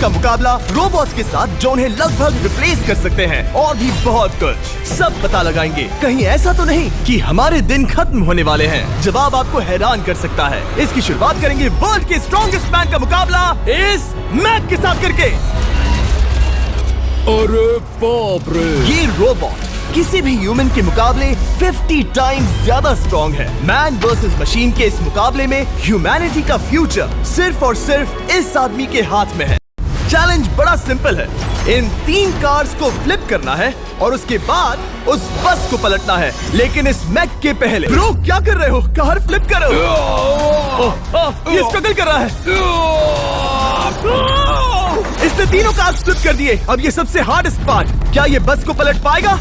का मुकाबला रोबोट्स के साथ जो उन्हें लगभग रिप्लेस कर सकते हैं, और भी बहुत कुछ। सब पता लगाएंगे। कहीं ऐसा तो नहीं कि हमारे दिन खत्म होने वाले हैं। जवाब आपको हैरान कर सकता है। इसकी शुरुआत करेंगे वर्ल्ड के स्ट्रॉन्गेस्ट मैन का मुकाबला इस मैक के साथ करके। अरे बाप रे! ये रोबोट किसी भी ह्यूमन के मुकाबले 50 टाइम्स ज्यादा स्ट्रॉन्ग है। मैन वर्सेस मशीन के इस मुकाबले में ह्यूमैनिटी का फ्यूचर सिर्फ और सिर्फ इस आदमी के हाथ में है। चैलेंज बड़ा सिंपल है। इन 3 कार्स को फ्लिप करना है और उसके बाद उस बस को पलटना है, लेकिन इस मैक के पहले। ब्रो क्या कर रहे हो? कार फ्लिप करो। ये स्ट्रगल कर रहा है। इसने तीनों कार फ्लिप कर दिए। अब ये सबसे हार्डेस्ट पार्ट, क्या ये बस को पलट पाएगा?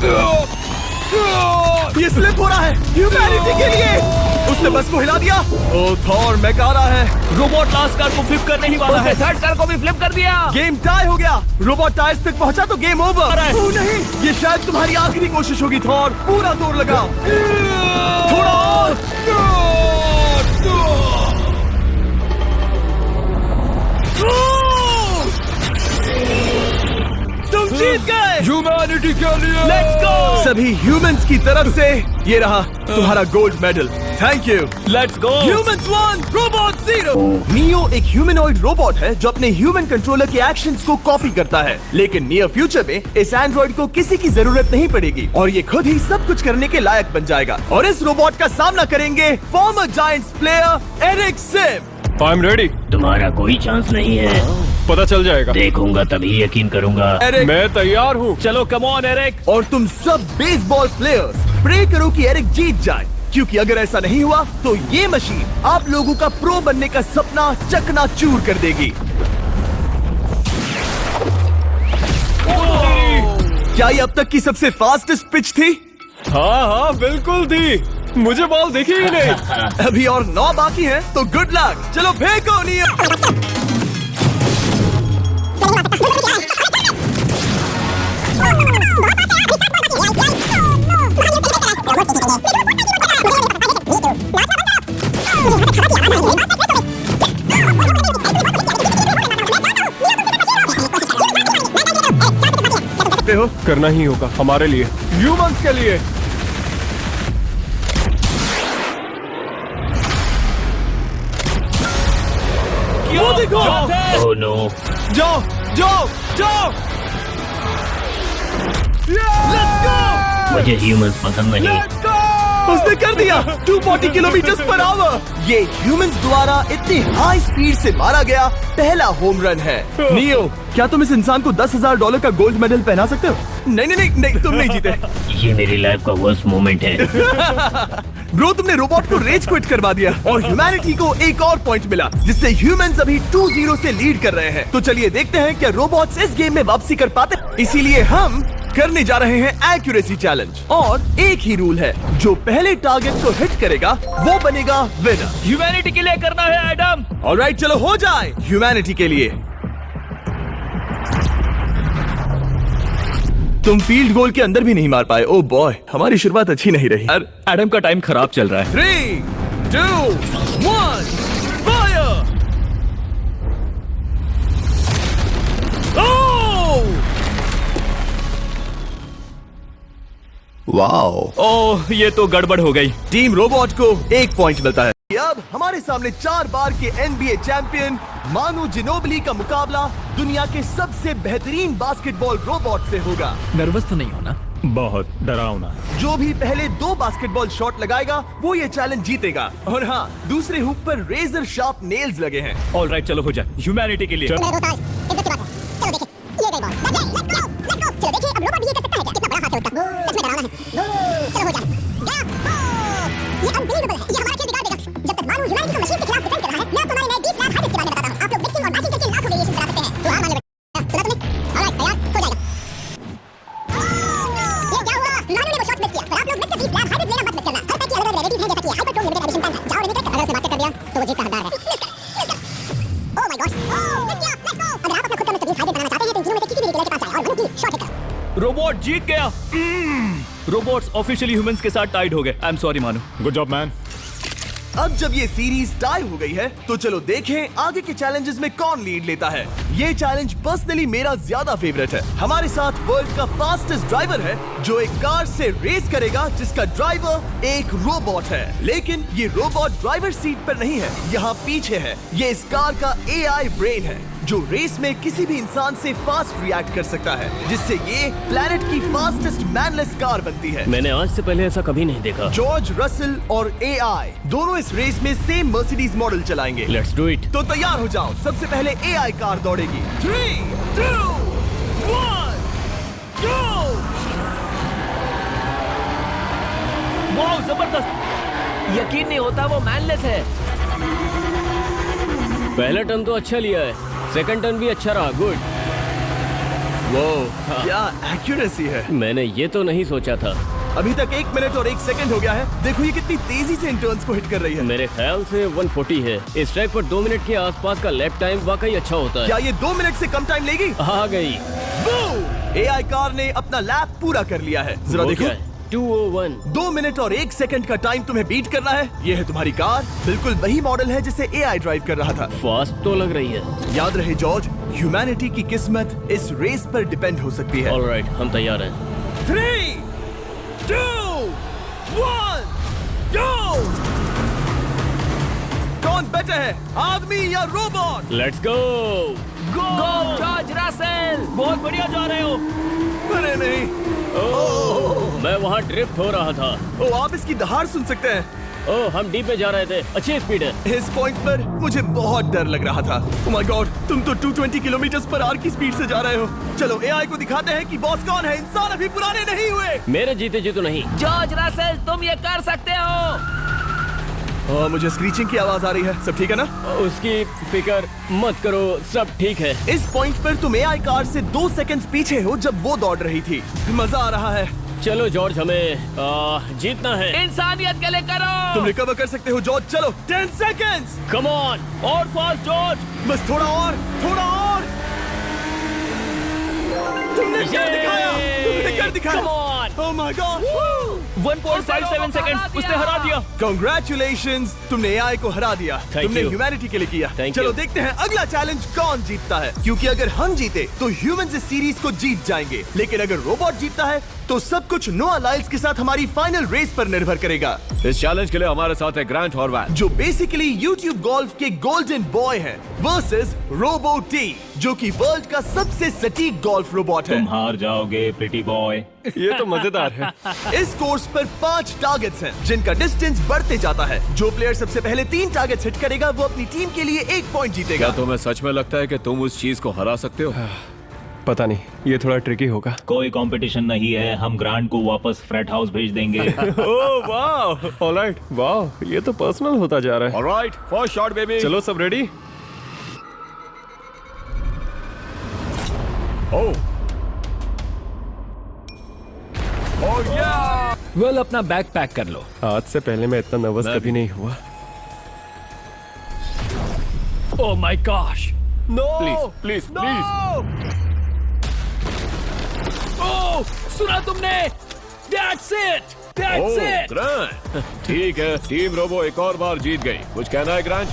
ये स्लिप हो रहा है ह्यूमैनिटी के लिए। उसने बस को हिला दिया। ओ थॉर, मैक आ रहा है। रोबोट लास्ट कार को फ्लिप करने ही वाला है। थर्ड कार को भी फ्लिप कर दिया। गेम टाई हो गया। रोबोट टायर्स तक पहुंचा तो गेम ओवर। ओह नहीं, ये शायद तुम्हारी आखिरी कोशिश होगी थॉर। पूरा जोर लगाओ। थोड़ा और। तुम जीत गए। ह्यूमैनिटी के लिए लेट्स गो। सभी ह्यूमंस की तरफ से ये रहा तुम्हारा gold medal. Thank you. Let's go. Humans 1, robot 0। Neo एक ह्यूमनॉइड रोबोट है जो अपने ह्यूमन कंट्रोलर के एक्शंस को कॉपी करता है, लेकिन नियर फ्यूचर में इस एंड्रॉइड को किसी की जरूरत नहीं पड़ेगी और ये खुद ही सब कुछ करने के लायक बन जाएगा। और इस रोबोट का सामना करेंगे former Giants player Eric Sim. I am ready. तुम्हारा कोई चांस नहीं है। पता चल जाएगा। देखूंगा तभी यकीन करूंगा। एरिक, मैं तैयार हूँ। चलो कम ऑन एरिक। और तुम सब बेसबॉल प्लेयर्स प्रे करो कि एरिक जीत जाए, क्योंकि अगर ऐसा नहीं हुआ तो ये मशीन आप लोगों का प्रो बनने का सपना चकनाचूर कर देगी। क्या ये अब तक की सबसे फास्टेस्ट पिच थी? हाँ हाँ बिल्कुल थी। मुझे बॉल दिखी ही नहीं। अभी और 9 बाकी हैं, तो गुड लक। चलो फेंको नियो। हो करना ही होगा हमारे लिए, ह्यूमंस के लिए। वो देखो। Oh no. जाओ जाओ जाओ। Let's go. मुझे ह्यूमंस पसंद नहीं। Let's go. उसने कर दिया 240 किलोमीटर पर आवर। ये ह्यूमंस द्वारा इतनी हाई स्पीड से मारा गया पहला होम रन है। नियो, क्या तुम इस इंसान को $10,000 का गोल्ड मेडल पहना सकते हो? नहीं नहीं नहीं, नहीं तुम नहीं जीते। ये मेरी लाइफ का वर्स्ट मोमेंट है। ब्रो, तुमने रोबोट को रेज क्विट करवा दिया और ह्यूमैनिटी को एक और पॉइंट मिला, जिससे ह्यूमंस अभी 2-0 से लीड कर रहे हैं। तो चलिए देखते हैं क्या रोबोट्स इस गेम में वापसी कर पाते हैं। इसीलिए हम करने जा रहे हैं एक्यूरेसी चैलेंज, और एक ही रूल है, जो पहले टारगेट को हिट करेगा वो बनेगा विनर। ह्यूमैनिटी के लिए करना है एडम। ऑलराइट, चलो हो जाए ह्यूमैनिटी के लिए। तुम फील्ड गोल के अंदर भी नहीं मार पाए। ओ बॉय, हमारी शुरुआत अच्छी नहीं रही। एडम का टाइम खराब चल रहा है। 3, 2, 1, फायर! वाओ! ओह, ये तो गड़बड़ हो गई। टीम रोबोट को 1 पॉइंट मिलता है। अब हमारे सामने 4 बार के NBA चैंपियन मानु जिनोबली का मुकाबला दुनिया के सबसे बेहतरीन बास्केटबॉल रोबोट से होगा। नर्वस तो नहीं होना? बहुत डरावना। जो भी पहले 2 बास्केटबॉल शॉट लगाएगा वो ये चैलेंज जीतेगा। और हाँ, दूसरे हुक पर रेजर शार्प नेल्स लगे हैं। ऑलराइट, चलो हो जाए ह्यूमैनिटी के लिए। रोबोट जीत गया। रोबोट्स ऑफिशियली ह्यूमंस के साथ टाइड हो गए। आई एम सॉरी मानो। Good job man. अब जब ये सीरीज टाई हो गई है तो चलो देखें आगे के चैलेंजेस में कौन लीड लेता है। ये चैलेंज पर्सनली मेरा ज्यादा फेवरेट है। हमारे साथ वर्ल्ड का फास्टेस्ट ड्राइवर है जो एक कार से रेस करेगा जिसका ड्राइवर एक रोबोट है। लेकिन ये रोबोट ड्राइवर सीट पर नहीं है, यहाँ पीछे है। ये इस कार का AI ब्रेन है जो रेस में किसी भी इंसान से फास्ट रिएक्ट कर सकता है, जिससे ये प्लेनेट की फास्टेस्ट मैनलेस कार बनती है। मैंने आज से पहले ऐसा कभी नहीं देखा। जॉर्ज रसल और AI दोनों इस रेस में सेम मर्सिडीज मॉडल चलाएंगे। Let's do it. तो तैयार हो जाओ। सबसे पहले AI कार दौड़ेगी। 3, 2, 1, go! वाह जबरदस्त, यकीन नहीं होता वो मैनलेस है। पहला टर्न तो अच्छा लिया है, सेकंड टर्न भी अच्छा रहा। गुड। वो क्या एक्यूरेसी है। मैंने ये तो नहीं सोचा था। अभी तक 1 मिनट और 1 सेकंड हो गया है। देखो ये कितनी तेजी से इन टर्न्स को हिट कर रही है। मेरे ख्याल से 140 है। इस ट्रैक पर 2 मिनट के आसपास का लैप टाइम वाकई अच्छा होता है। क्या ये 2 मिनट से कम टाइम लेगी? आ गई। AI कार ने अपना लैप पूरा कर लिया है। जरा वो देखो। क्या है? 201। 2 मिनट और 1 सेकंड का टाइम तुम्हें बीट करना है। ये है तुम्हारी कार, बिल्कुल वही मॉडल है जिसे AI ड्राइव कर रहा था। फास्ट तो लग रही है। याद रहे जॉर्ज, ह्यूमैनिटी की किस्मत इस रेस पर डिपेंड हो सकती है। ऑलराइट, हम तैयार हैं। 3, 2, 1, go! कौन बेटर है, आदमी या robot? Let's go. Go George Russell, बहुत बढ़िया जा रहे हो। अरे नहीं। मैं वहाँ ड्रिफ्ट हो रहा था। आप इसकी दहाड़ सुन सकते हैं। ओह, हम डीप में जा रहे थे। अच्छी स्पीड है। इस पॉइंट पर मुझे बहुत डर लग रहा था। ओह माय गॉड, तुम तो 220 किलोमीटर पर आवर की स्पीड से जा रहे हो। चलो AI को दिखाते हैं कि बॉस कौन है। इंसान अभी पुराने नहीं हुए। मेरे जीते जी तो नहीं। जॉर्ज रसेल, तुम ये कर सकते हो। मुझे स्क्रीचिंग की आवाज आ रही है। सब ठीक है ना? उसकी फिक्र मत करो, सब ठीक है। इस पॉइंट पर तुम AI कार से 2 सेकंड पीछे हो जब वो दौड़ रही थी। मजा आ रहा है। चलो जॉर्ज, हमें जीतना है। इंसानियत के लिए करो। तुम रिकवर कर सकते हो जॉर्ज। चलो 10 सेकंड्स। कम ऑन, और फास्ट जॉर्ज। बस थोड़ा और, थोड़ा और। तुमने कर दिखाया, तुमने कर दिखाया। Come on! Oh my God! 1.57 seconds, उसने हरा दिया। Congratulations, तुमने AI को हरा दिया। Thank तुमने you. ह्यूमैनिटी के लिए किया। Thank चलो you. देखते हैं अगला चैलेंज कौन जीतता है। क्योंकि अगर हम जीते तो ह्यूमंस इस सीरीज को जीत जाएंगे, लेकिन अगर रोबोट जीतता है तो सब कुछ नोआ लाइल्स के साथ हमारी फाइनल रेस पर निर्भर करेगा। इस चैलेंज के लिए हमारे साथ है ग्रांट हॉर्वैट, जो बेसिकली YouTube गोल्फ के गोल्डन बॉय हैं, वर्सेस रोबोटी, जो कि वर्ल्ड का सबसे सटीक गोल्फ रोबोट है। तुम हार जाओगे प्रिटी बॉय। ये तो मजेदार है। इस कोर्स पर 5 टारगेट्स हैं, जिनका डिस्टेंस बढ़ते जाता है। जो प्लेयर सबसे पहले 3 टारगेट्स हिट करेगा वो अपनी टीम के लिए 1 पॉइंट जीतेगा। क्या तुम्हें सच में लगता है कि तुम उस चीज को हरा सकते हो? पता नहीं, ये थोड़ा ट्रिकी होगा। कोई कंपटीशन नहीं है, हम ग्रांट को वापस फ्रेट हाउस भेज देंगे। ओह वाह, ऑलराइट, वाह, ये तो पर्सनल होता जा रहा है। Alright, first shot baby. चलो सब रेडी? वेल, अपना बैग पैक कर लो। आज से पहले मैं इतना नर्वस कभी नहीं हुआ। Oh my gosh, no please no. Oh, सुना तुमने? That's it, that's it. Grant, ठीक है, टीम रोबो एक और बार जीत गई। कुछ कहना है ग्रांट?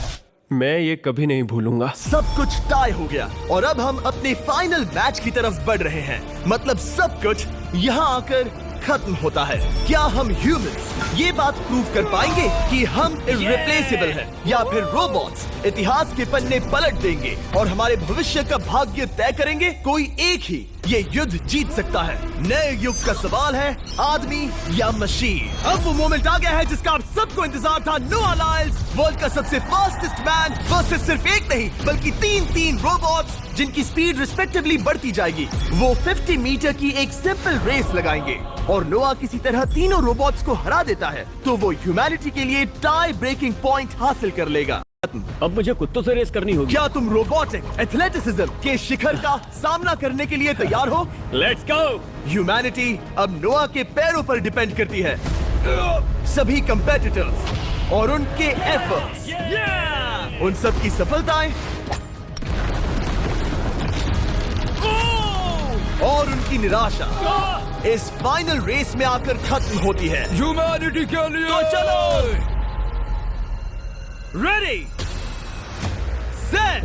मैं ये कभी नहीं भूलूंगा। सब कुछ टाई हो गया और अब हम अपने फाइनल मैच की तरफ बढ़ रहे हैं। मतलब सब कुछ यहाँ आकर खत्म होता है। क्या हम ह्यूमंस ये बात प्रूव कर पाएंगे कि हम इररिप्लेसेबल हैं, या फिर रोबोट्स इतिहास के पन्ने पलट देंगे और हमारे भविष्य का भाग्य तय करेंगे? कोई एक ही ये युद्ध जीत सकता है। नए युग का सवाल है, आदमी या मशीन। अब वो मोमेंट आ गया है जिसका आप सबको इंतजार था। नोआ लाइल्स, वर्ल्ड का सबसे फास्टेस्ट मैन वर्सेस सिर्फ एक नहीं बल्कि 3 रोबोट्स, जिनकी स्पीड रिस्पेक्टिवली बढ़ती जाएगी। वो 50 मीटर की एक सिंपल रेस लगाएंगे और नोआ किसी तरह तीनों रोबोट्स को हरा देता है तो वो ह्यूमैनिटी के लिए टाई ब्रेकिंग पॉइंट हासिल कर लेगा। अब मुझे कुत्तों से रेस करनी होगी। क्या तुम रोबोटिक एथलेटिसिज्म के शिखर का सामना करने के लिए तैयार हो? Let's go. ह्यूमैनिटी अब नोआ के पैरों पर डिपेंड करती है। सभी कंपेटिटर्स और उनके एफर्ट्स, उन सब की सफलताएं और उनकी निराशा इस फाइनल रेस में आकर खत्म होती है। ह्यूमैनिटी के लिए तो चलो रेडी सेट।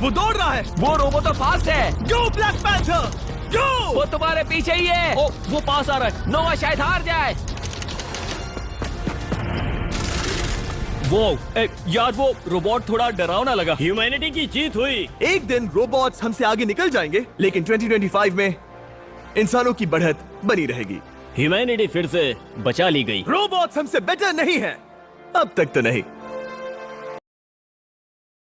वो दौड़ रहा है। वो रोबो तो फास्ट है। गो ब्लैक पैंथर गो। वो तुम्हारे पीछे ही है। ओ, वो पास आ रहा है। नोवा शायद हार जाए। यार वो रोबोट थोड़ा डरावना लगा। ह्यूमैनिटी की जीत हुई। एक दिन रोबोट्स हमसे आगे निकल जाएंगे, लेकिन 2025 में इंसानों की बढ़त बनी रहेगी। ह्यूमैनिटी फिर से बचा ली गई। रोबोट्स हमसे बेटर नहीं है, अब तक तो नहीं।